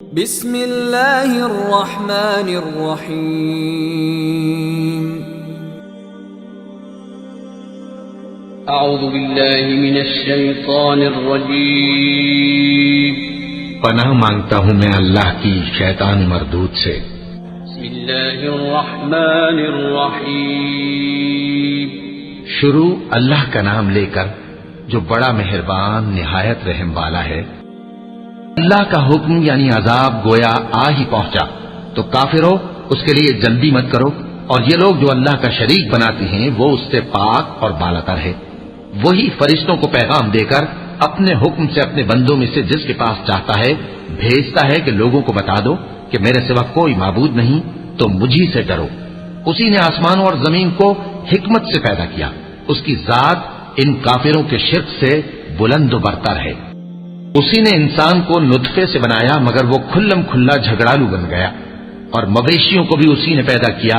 بسم اللہ الرحمن الرحیم اعوذ باللہ من الشیطان الرجیم پناہ مانگتا ہوں میں اللہ کی شیطان مردود سے۔ بسم اللہ الرحمن الرحیم شروع اللہ کا نام لے کر جو بڑا مہربان نہایت رحم والا ہے۔ اللہ کا حکم یعنی عذاب گویا آ ہی پہنچا تو کافروں اس کے لیے جلدی مت کرو، اور یہ لوگ جو اللہ کا شریک بناتے ہیں وہ اس سے پاک اور بالاتر ہے۔ وہی فرشتوں کو پیغام دے کر اپنے حکم سے اپنے بندوں میں سے جس کے پاس چاہتا ہے بھیجتا ہے کہ لوگوں کو بتا دو کہ میرے سوا کوئی معبود نہیں، تو مجھی سے ڈرو۔ اسی نے آسمانوں اور زمین کو حکمت سے پیدا کیا، اس کی ذات ان کافروں کے شرک سے بلند و برتر ہے۔ اسی نے انسان کو نطفے سے بنایا مگر وہ کھلم کھلا جھگڑالو بن گیا، اور مویشیوں کو بھی اسی نے پیدا کیا،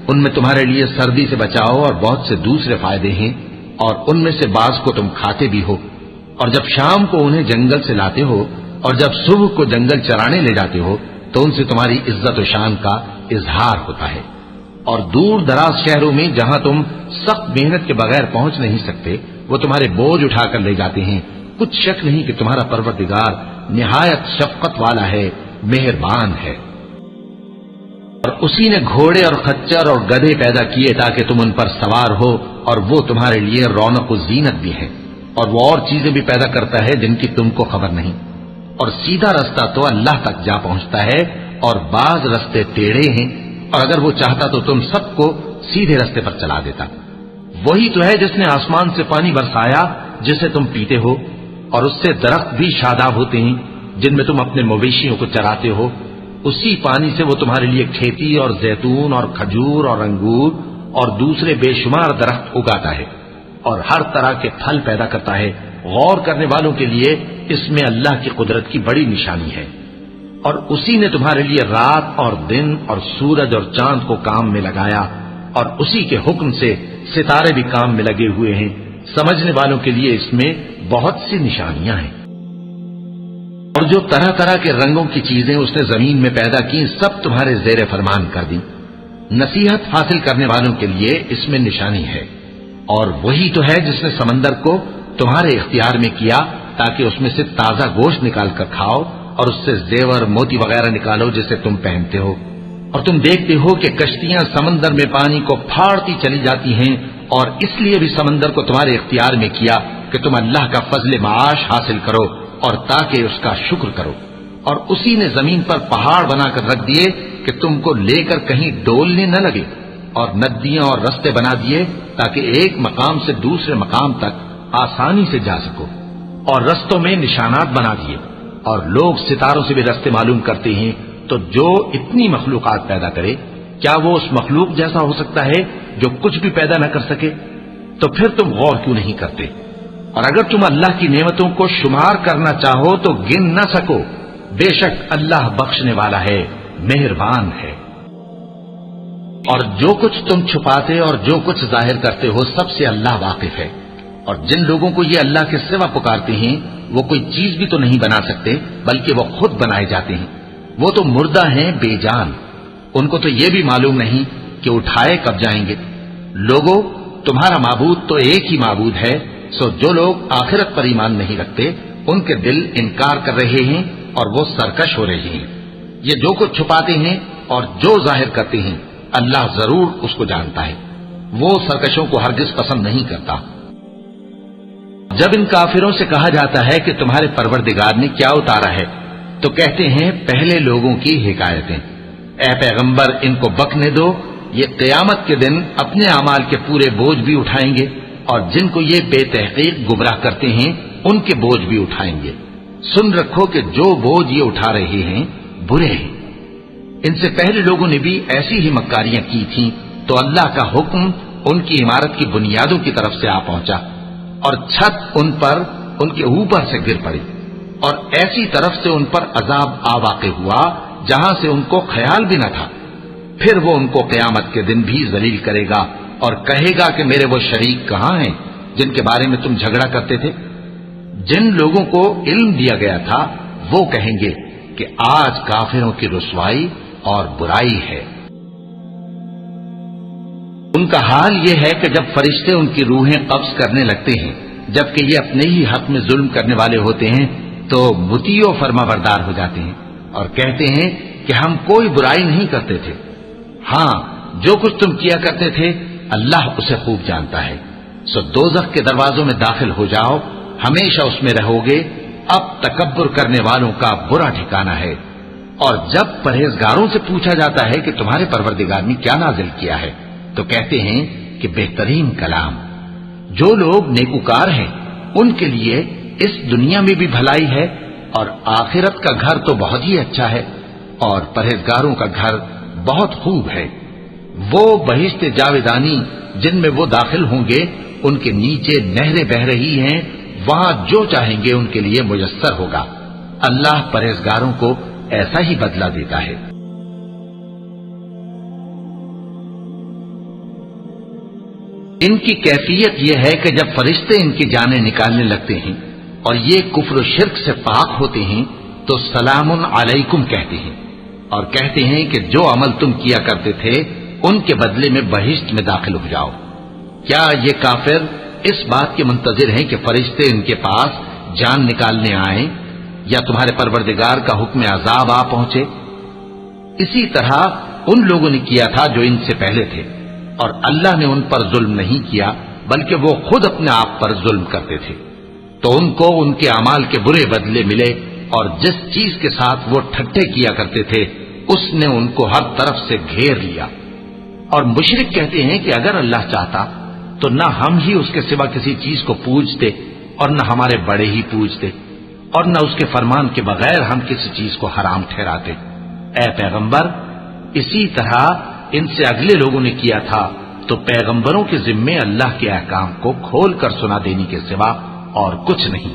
ان میں تمہارے لیے سردی سے بچاؤ اور بہت سے دوسرے فائدے ہیں، اور ان میں سے بعض کو تم کھاتے بھی ہو، اور جب شام کو انہیں جنگل سے لاتے ہو اور جب صبح کو جنگل چرانے لے جاتے ہو تو ان سے تمہاری عزت و شان کا اظہار ہوتا ہے۔ اور دور دراز شہروں میں جہاں تم سخت محنت کے بغیر پہنچ نہیں سکتے وہ تمہارے بوجھ اٹھا کر لے جاتے ہیں۔ کچھ شک نہیں کہ تمہارا پروردگار نہایت شفقت والا ہے، مہربان ہے۔ اور اسی نے گھوڑے اور خچر اور گدھے پیدا کیے تاکہ تم ان پر سوار ہو، اور وہ تمہارے لیے رونق و زینت بھی ہے، اور وہ اور چیزیں بھی پیدا کرتا ہے جن کی تم کو خبر نہیں۔ اور سیدھا رستہ تو اللہ تک جا پہنچتا ہے، اور بعض رستے ٹیڑھے ہیں، اور اگر وہ چاہتا تو تم سب کو سیدھے رستے پر چلا دیتا۔ وہی تو ہے جس نے آسمان سے پانی برسایا جسے تم پیتے ہو، اور اس سے درخت بھی شاداب ہوتے ہیں جن میں تم اپنے مویشیوں کو چراتے ہو۔ اسی پانی سے وہ تمہارے لیے کھیتی اور زیتون اور کھجور اور انگور اور دوسرے بے شمار درخت اگاتا ہے، اور ہر طرح کے پھل پیدا کرتا ہے۔ غور کرنے والوں کے لیے اس میں اللہ کی قدرت کی بڑی نشانی ہے۔ اور اسی نے تمہارے لیے رات اور دن اور سورج اور چاند کو کام میں لگایا، اور اسی کے حکم سے ستارے بھی کام میں لگے ہوئے ہیں۔ سمجھنے والوں کے لیے اس میں بہت سی نشانیاں ہیں۔ اور جو طرح طرح کے رنگوں کی چیزیں اس نے زمین میں پیدا کی سب تمہارے زیر فرمان کر دی۔ نصیحت حاصل کرنے والوں کے لیے اس میں نشانی ہے۔ اور وہی تو ہے جس نے سمندر کو تمہارے اختیار میں کیا تاکہ اس میں سے تازہ گوشت نکال کر کھاؤ، اور اس سے زیور موتی وغیرہ نکالو جسے تم پہنتے ہو۔ اور تم دیکھتے ہو کہ کشتیاں سمندر میں پانی کو پھاڑتی چلی جاتی ہیں، اور اس لیے بھی سمندر کو تمہارے اختیار میں کیا کہ تم اللہ کا فضل معاش حاصل کرو اور تاکہ اس کا شکر کرو۔ اور اسی نے زمین پر پہاڑ بنا کر رکھ دیے کہ تم کو لے کر کہیں ڈولنے نہ لگے، اور ندیاں اور رستے بنا دیے تاکہ ایک مقام سے دوسرے مقام تک آسانی سے جا سکو، اور رستوں میں نشانات بنا دیے۔ اور لوگ ستاروں سے بھی رستے معلوم کرتے ہیں، تو جو اتنی مخلوقات پیدا کرے کیا وہ اس مخلوق جیسا ہو سکتا ہے جو کچھ بھی پیدا نہ کر سکے؟ تو پھر تم غور کیوں نہیں کرتے؟ اور اگر تم اللہ کی نعمتوں کو شمار کرنا چاہو تو گن نہ سکو، بے شک اللہ بخشنے والا ہے، مہربان ہے۔ اور جو کچھ تم چھپاتے اور جو کچھ ظاہر کرتے ہو سب سے اللہ واقف ہے۔ اور جن لوگوں کو یہ اللہ کے سوا پکارتے ہیں وہ کوئی چیز بھی تو نہیں بنا سکتے بلکہ وہ خود بنائے جاتے ہیں۔ وہ تو مردہ ہیں بے جان، ان کو تو یہ بھی معلوم نہیں کہ اٹھائے کب جائیں گے۔ لوگوں، تمہارا معبود تو ایک ہی معبود ہے، سو جو لوگ آخرت پر ایمان نہیں رکھتے ان کے دل انکار کر رہے ہیں اور وہ سرکش ہو رہے ہیں۔ یہ جو کچھ چھپاتے ہیں اور جو ظاہر کرتے ہیں اللہ ضرور اس کو جانتا ہے، وہ سرکشوں کو ہرگز پسند نہیں کرتا۔ جب ان کافروں سے کہا جاتا ہے کہ تمہارے پروردگار نے کیا اتارا ہے تو کہتے ہیں پہلے لوگوں کی حکایتیں۔ اے پیغمبر ان کو بکنے دو، یہ قیامت کے دن اپنے اعمال کے پورے بوجھ بھی اٹھائیں گے، اور جن کو یہ بے تحقیق گمراہ کرتے ہیں ان کے بوجھ بھی اٹھائیں گے۔ سن رکھو کہ جو بوجھ یہ اٹھا رہے ہیں برے ہیں۔ ان سے پہلے لوگوں نے بھی ایسی ہی مکاریاں کی تھیں تو اللہ کا حکم ان کی عمارت کی بنیادوں کی طرف سے آ پہنچا، اور چھت ان پر ان کے اوپر سے گر پڑی، اور ایسی طرف سے ان پر عذاب آ واقع ہوا جہاں سے ان کو خیال بھی نہ تھا۔ پھر وہ ان کو قیامت کے دن بھی ذلیل کرے گا اور کہے گا کہ میرے وہ شریک کہاں ہیں جن کے بارے میں تم جھگڑا کرتے تھے؟ جن لوگوں کو علم دیا گیا تھا وہ کہیں گے کہ آج کافروں کی رسوائی اور برائی ہے۔ ان کا حال یہ ہے کہ جب فرشتے ان کی روحیں قبض کرنے لگتے ہیں جبکہ یہ اپنے ہی حق میں ظلم کرنے والے ہوتے ہیں تو مطیع و فرما بردار ہو جاتے ہیں اور کہتے ہیں کہ ہم کوئی برائی نہیں کرتے تھے، ہاں جو کچھ تم کیا کرتے تھے اللہ اسے خوب جانتا ہے، سو دوزخ کے دروازوں میں داخل ہو جاؤ، ہمیشہ اس میں رہو گے، اب تکبر کرنے والوں کا برا ٹھکانہ ہے۔ اور جب پرہیزگاروں سے پوچھا جاتا ہے کہ تمہارے پروردگار نے کیا نازل کیا ہے تو کہتے ہیں کہ بہترین کلام۔ جو لوگ نیکوکار ہیں ان کے لیے اس دنیا میں بھی بھلائی ہے اور آخرت کا گھر تو بہت ہی اچھا ہے، اور پرہیزگاروں کا گھر بہت خوب ہے۔ وہ بہشت جاویدانی جن میں وہ داخل ہوں گے ان کے نیچے نہریں بہہ رہی ہیں، وہاں جو چاہیں گے ان کے لیے میسر ہوگا۔ اللہ پرہیزگاروں کو ایسا ہی بدلہ دیتا ہے۔ ان کی کیفیت یہ ہے کہ جب فرشتے ان کی جانیں نکالنے لگتے ہیں اور یہ کفر و شرک سے پاک ہوتے ہیں تو سلام علیکم کہتے ہیں اور کہتے ہیں کہ جو عمل تم کیا کرتے تھے ان کے بدلے میں بہشت میں داخل ہو جاؤ۔ کیا یہ کافر اس بات کے منتظر ہیں کہ فرشتے ان کے پاس جان نکالنے آئیں یا تمہارے پروردگار کا حکم عذاب آ پہنچے؟ اسی طرح ان لوگوں نے کیا تھا جو ان سے پہلے تھے، اور اللہ نے ان پر ظلم نہیں کیا بلکہ وہ خود اپنے آپ پر ظلم کرتے تھے، تو ان کو ان کے اعمال کے برے بدلے ملے، اور جس چیز کے ساتھ وہ ٹھٹھے کیا کرتے تھے اس نے ان کو ہر طرف سے گھیر لیا۔ اور مشرک کہتے ہیں کہ اگر اللہ چاہتا تو نہ ہم ہی اس کے سوا کسی چیز کو پوجتے اور نہ ہمارے بڑے ہی پوجتے، اور نہ اس کے فرمان کے بغیر ہم کسی چیز کو حرام ٹھہراتے۔ اے پیغمبر، اسی طرح ان سے اگلے لوگوں نے کیا تھا، تو پیغمبروں کے ذمے اللہ کے احکام کو کھول کر سنا دینے کے سوا اور کچھ نہیں۔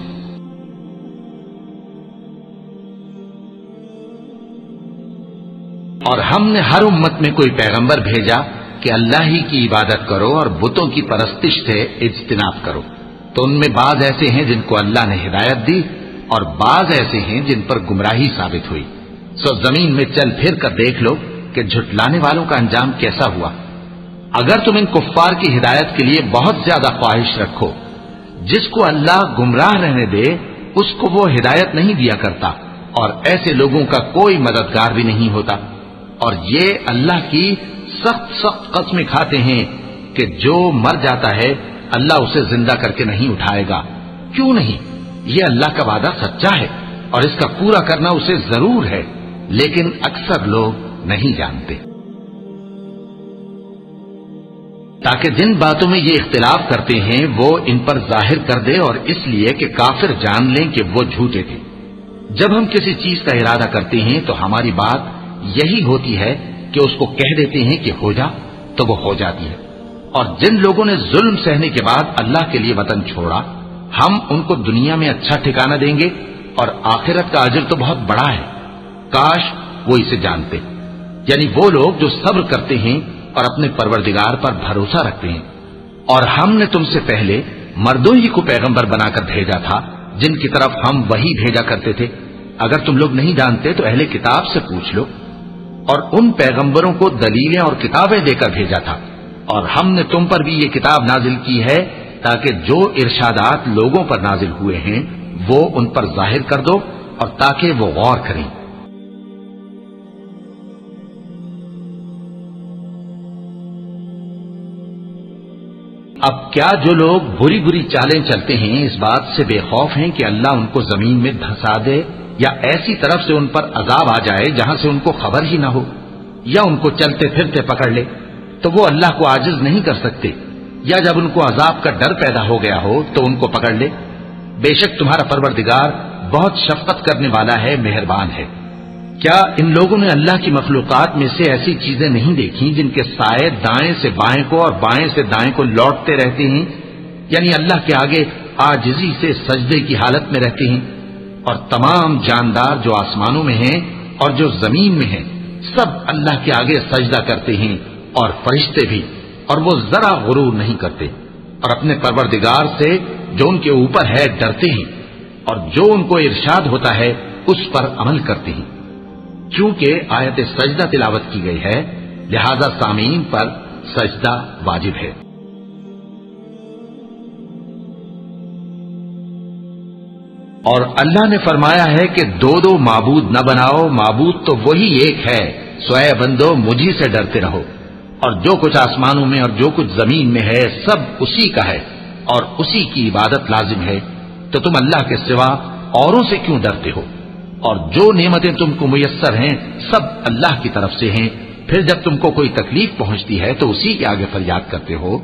اور ہم نے ہر امت میں کوئی پیغمبر بھیجا کہ اللہ ہی کی عبادت کرو اور بتوں کی پرستش سے اجتناب کرو، تو ان میں بعض ایسے ہیں جن کو اللہ نے ہدایت دی اور بعض ایسے ہیں جن پر گمراہی ثابت ہوئی۔ سو زمین میں چل پھر کر دیکھ لو کہ جھٹلانے والوں کا انجام کیسا ہوا۔ اگر تم ان کفار کی ہدایت کے لیے بہت زیادہ خواہش رکھو، جس کو اللہ گمراہ رہنے دے اس کو وہ ہدایت نہیں دیا کرتا، اور ایسے لوگوں کا کوئی مددگار بھی نہیں ہوتا۔ اور یہ اللہ کی سخت سخت قسمیں کھاتے ہیں کہ جو مر جاتا ہے اللہ اسے زندہ کر کے نہیں اٹھائے گا۔ کیوں نہیں؟ یہ اللہ کا وعدہ سچا ہے اور اس کا پورا کرنا اسے ضرور ہے، لیکن اکثر لوگ نہیں جانتے۔ تاکہ جن باتوں میں یہ اختلاف کرتے ہیں وہ ان پر ظاہر کر دے، اور اس لیے کہ کافر جان لیں کہ وہ جھوٹے تھے۔ جب ہم کسی چیز کا ارادہ کرتے ہیں تو ہماری بات یہی ہوتی ہے کہ اس کو کہہ دیتے ہیں کہ ہو جا تو وہ ہو جاتی ہے۔ اور جن لوگوں نے ظلم سہنے کے بعد اللہ کے لیے وطن چھوڑا، ہم ان کو دنیا میں اچھا ٹھکانہ دیں گے اور آخرت کا اجر تو بہت بڑا ہے، کاش وہ اسے جانتے۔ یعنی وہ لوگ جو صبر کرتے ہیں اور اپنے پروردگار پر بھروسہ رکھتے ہیں۔ اور ہم نے تم سے پہلے مردوں ہی کو پیغمبر بنا کر بھیجا تھا جن کی طرف ہم وہی بھیجا کرتے تھے۔ اگر تم لوگ نہیں جانتے تو اہل کتاب سے پوچھ لو۔ اور ان پیغمبروں کو دلیلیں اور کتابیں دے کر بھیجا تھا، اور ہم نے تم پر بھی یہ کتاب نازل کی ہے تاکہ جو ارشادات لوگوں پر نازل ہوئے ہیں وہ ان پر ظاہر کر دو، اور تاکہ وہ غور کریں۔ اب کیا جو لوگ بری بری چالیں چلتے ہیں اس بات سے بے خوف ہیں کہ اللہ ان کو زمین میں دھسا دے، یا ایسی طرف سے ان پر عذاب آ جائے جہاں سے ان کو خبر ہی نہ ہو، یا ان کو چلتے پھرتے پکڑ لے تو وہ اللہ کو عاجز نہیں کر سکتے، یا جب ان کو عذاب کا ڈر پیدا ہو گیا ہو تو ان کو پکڑ لے؟ بے شک تمہارا پروردگار بہت شفقت کرنے والا ہے، مہربان ہے۔ کیا ان لوگوں نے اللہ کی مخلوقات میں سے ایسی چیزیں نہیں دیکھی جن کے سائے دائیں سے بائیں کو اور بائیں سے دائیں کو لوٹتے رہتے ہیں، یعنی اللہ کے آگے عاجزی سے سجدے کی حالت میں رہتے ہیں؟ اور تمام جاندار جو آسمانوں میں ہیں اور جو زمین میں ہیں سب اللہ کے آگے سجدہ کرتے ہیں، اور فرشتے بھی، اور وہ ذرا غرور نہیں کرتے، اور اپنے پروردگار سے جو ان کے اوپر ہے ڈرتے ہیں، اور جو ان کو ارشاد ہوتا ہے اس پر عمل کرتے ہیں۔ چونکہ آیت سجدہ تلاوت کی گئی ہے لہذا سامعین پر سجدہ واجب ہے۔ اور اللہ نے فرمایا ہے کہ دو دو معبود نہ بناؤ، معبود تو وہی ایک ہے، سو اے بندو مجھی سے ڈرتے رہو، اور جو کچھ آسمانوں میں اور جو کچھ زمین میں ہے سب اسی کا ہے اور اسی کی عبادت لازم ہے، تو تم اللہ کے سوا اوروں سے کیوں ڈرتے ہو؟ اور جو نعمتیں تم کو میسر ہیں سب اللہ کی طرف سے ہیں، پھر جب تم کو کوئی تکلیف پہنچتی ہے تو اسی کے آگے فریاد کرتے ہو،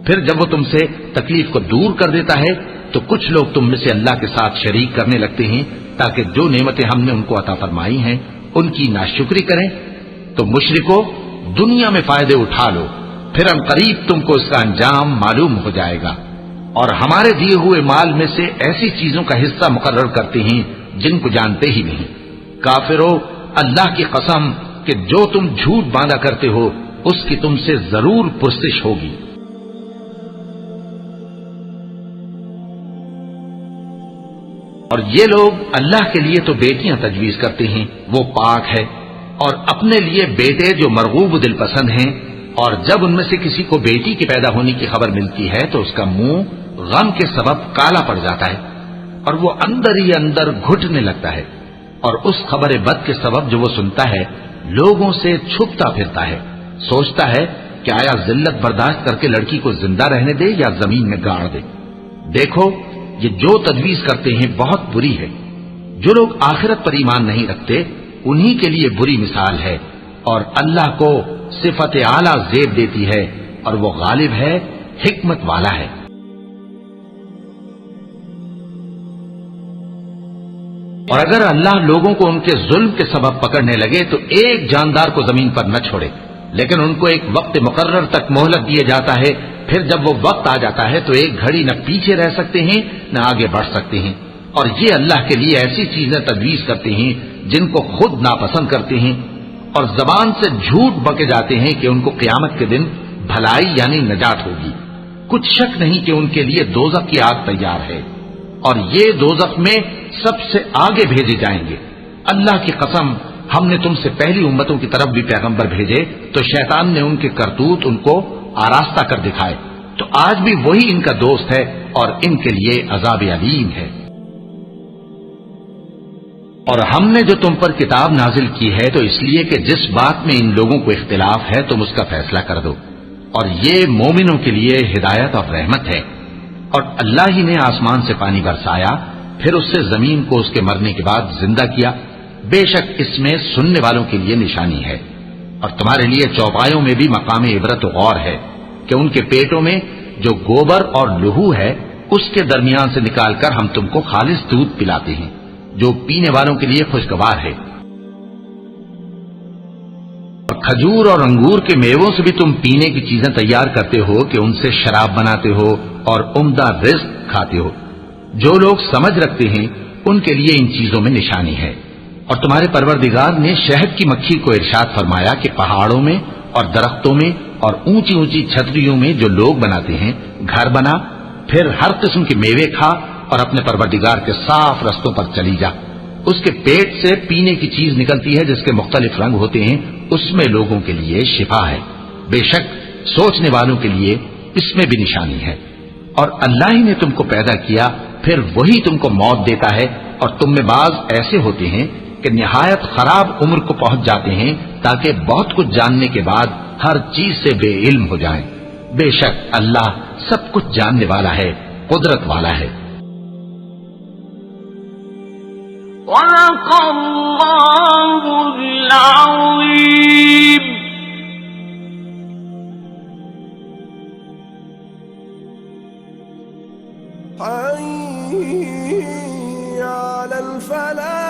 پھر جب وہ تم سے تکلیف کو دور کر دیتا ہے تو کچھ لوگ تم میں سے اللہ کے ساتھ شریک کرنے لگتے ہیں تاکہ جو نعمتیں ہم نے ان کو عطا فرمائی ہیں ان کی ناشکری کریں۔ تو مشرکو دنیا میں فائدے اٹھا لو، پھر ان قریب تم کو اس کا انجام معلوم ہو جائے گا، اور ہمارے دیے ہوئے مال میں سے ایسی چیزوں کا حصہ مقرر کرتے ہیں جن کو جانتے ہی نہیں۔ کافرو اللہ کی قسم کہ جو تم جھوٹ باندھا کرتے ہو اس کی تم سے ضرور پرسش ہوگی۔ اور یہ لوگ اللہ کے لیے تو بیٹیاں تجویز کرتے ہیں، وہ پاک ہے، اور اپنے لیے بیٹے جو مرغوب دل پسند ہیں، اور جب ان میں سے کسی کو بیٹی کے پیدا ہونے کی خبر ملتی ہے تو اس کا منہ غم کے سبب کالا پڑ جاتا ہے اور وہ اندر ہی اندر گھٹنے لگتا ہے، اور اس خبر بد کے سبب جو وہ سنتا ہے لوگوں سے چھپتا پھرتا ہے، سوچتا ہے کہ آیا ذلت برداشت کر کے لڑکی کو زندہ رہنے دے یا زمین میں گاڑ دے۔ دیکھو یہ جو تجویز کرتے ہیں بہت بری ہے، جو لوگ آخرت پر ایمان نہیں رکھتے انہی کے لیے بری مثال ہے، اور اللہ کو صفت اعلیٰ زیب دیتی ہے اور وہ غالب ہے، حکمت والا ہے۔ اور اگر اللہ لوگوں کو ان کے ظلم کے سبب پکڑنے لگے تو ایک جاندار کو زمین پر نہ چھوڑے، لیکن ان کو ایک وقت مقرر تک مہلت دیا جاتا ہے، پھر جب وہ وقت آ جاتا ہے تو ایک گھڑی نہ پیچھے رہ سکتے ہیں نہ آگے بڑھ سکتے ہیں، اور یہ اللہ کے لیے ایسی چیزیں تجویز کرتے ہیں جن کو خود ناپسند کرتے ہیں، اور زبان سے جھوٹ بکے جاتے ہیں کہ ان کو قیامت کے دن بھلائی یعنی نجات ہوگی۔ کچھ شک نہیں کہ ان کے لیے دوزخ کی آگ تیار ہے، اور یہ دوزخ میں سب سے آگے بھیجے جائیں گے۔ اللہ کی قسم ہم نے تم سے پہلی امتوں کی طرف بھی پیغمبر بھیجے تو شیطان نے ان کے کرتوت ان کو آراستہ کر دکھائے، تو آج بھی وہی ان کا دوست ہے اور ان کے لیے عذاب علیم ہے۔ اور ہم نے جو تم پر کتاب نازل کی ہے تو اس لیے کہ جس بات میں ان لوگوں کو اختلاف ہے تم اس کا فیصلہ کر دو، اور یہ مومنوں کے لیے ہدایت اور رحمت ہے۔ اور اللہ ہی نے آسمان سے پانی برسایا، پھر اس سے زمین کو اس کے مرنے کے بعد زندہ کیا، بے شک اس میں سننے والوں کے لیے نشانی ہے، اور تمہارے لیے چوپایوں میں بھی مقام عبرت و غور ہے کہ ان کے پیٹوں میں جو گوبر اور لہو ہے اس کے درمیان سے نکال کر ہم تم کو خالص دودھ پلاتے ہیں جو پینے والوں کے لیے خوشگوار ہے، اور کھجور اور انگور کے میووں سے بھی تم پینے کی چیزیں تیار کرتے ہو کہ ان سے شراب بناتے ہو اور عمدہ رزق کھاتے ہو۔ جو لوگ سمجھ رکھتے ہیں ان کے لیے ان چیزوں میں نشانی ہے۔ اور تمہارے پروردگار نے شہد کی مکھی کو ارشاد فرمایا کہ پہاڑوں میں اور درختوں میں اور اونچی اونچی چھتریوں میں جو لوگ بناتے ہیں گھر بنا، پھر ہر قسم کے میوے کھا اور اپنے پروردگار کے صاف رستوں پر چلی جا۔ اس کے پیٹ سے پینے کی چیز نکلتی ہے جس کے مختلف رنگ ہوتے ہیں، اس میں لوگوں کے لیے شفا ہے، بے شک سوچنے والوں کے لیے اس میں بھی نشانی ہے۔ اور اللہ ہی نے تم کو پیدا کیا، پھر وہی تم کو موت دیتا ہے، اور تم میں بعض ایسے ہوتے ہیں کہ نہایت خراب عمر کو پہنچ جاتے ہیں تاکہ بہت کچھ جاننے کے بعد ہر چیز سے بے علم ہو جائیں۔ بے شک اللہ سب کچھ جاننے والا ہے، قدرت والا ہے۔ صدق اللہ العظیم۔ حي على الفلاح